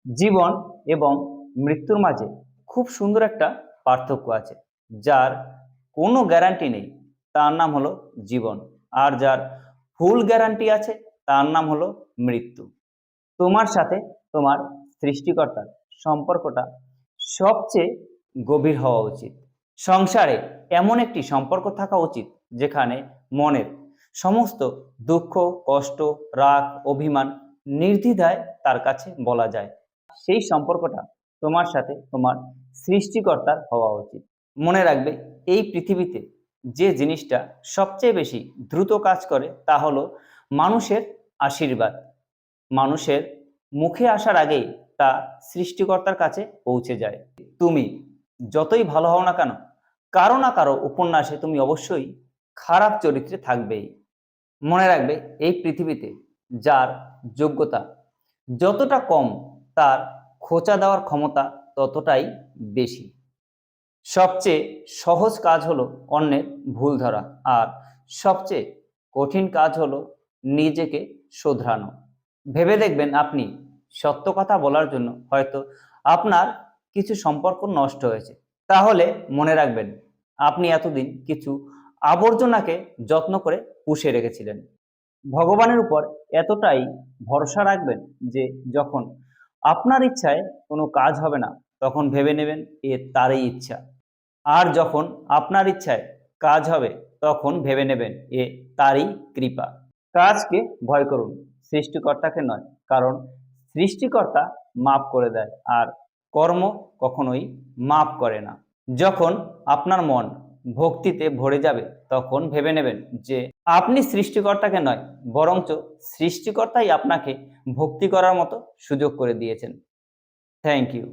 জীবন এবং মৃত্যুর মাঝে খুব সুন্দর একটা পার্থক্য আছে, যার কোনো গ্যারান্টি নেই, তার নাম হলো জীবন। আর যার ফুল গ্যারান্টি আছে, তার নাম হলো মৃত্যু। তোমার সাথে তোমার সৃষ্টিকর্তার সম্পর্কটা সবচেয়ে গভীর হওয়া উচিত। সংসারে এমন একটি সম্পর্ক থাকা উচিত যেখানে মনের সমস্ত দুঃখ, কষ্ট, রাগ, অভিমান নির্দ্বিধায় তার কাছে বলা যায়। সেই সম্পর্কটা তোমার সাথে তোমার সৃষ্টিকর্তার হওয়া উচিত। মনে রাখবে, এই পৃথিবীতে যে জিনিসটা সবচেয়ে বেশি দ্রুত কাজ করে তা হলো মানুষের আশীর্বাদ। মানুষের মুখে আসার আগেই তা সৃষ্টিকর্তার কাছে পৌঁছে যায়। তুমি যতই ভালো হও না কেন, কারো না কারো উপন্যাসে তুমি অবশ্যই খারাপ চরিত্রে থাকবেই। মনে রাখবে, এই পৃথিবীতে যার যোগ্যতা যতটা কম, তার খোঁচা দেওয়ার ক্ষমতা ততটাই বেশি। সবচেয়ে সহজ কাজ হলো অন্যের ভুল ধরা, আর সবচেয়ে কঠিন কাজ হলো নিজেকে শোধরানো। ভেবে দেখবেন, আপনি সত্য কথা বলার জন্য হয়তো আপনার কিছু সম্পর্ক নষ্ট হয়েছে, তাহলে মনে রাখবেন আপনি এতদিন কিছু আবর্জনাকে যত্ন করে পুষে রেখেছিলেন। ভগবানের উপর এতটাই ভরসা রাখবেন যে যখন আপনার ইচ্ছায় কোনো কাজ হবে না, তখন ভেবে নেবেন এ তারই ইচ্ছা। আর যখন আপনার ইচ্ছায় কাজ হবে, তখন ভেবে নেবেন এ তারই কৃপা। কাজকে ভয় করুন, সৃষ্টিকর্তাকে নয়, কারণ সৃষ্টিকর্তা মাফ করে দেয়, আর কর্ম কখনোই মাফ করে না। যখন আপনার মন ভক্তিতে ভরে যাবে, তখন ভেবে নেবেন যে আপনি সৃষ্টিকর্তাকে নয়, বরঞ্চ সৃষ্টিকর্তাই আপনাকে ভক্তি করার মতো সুযোগ করে দিয়েছেন। Thank you.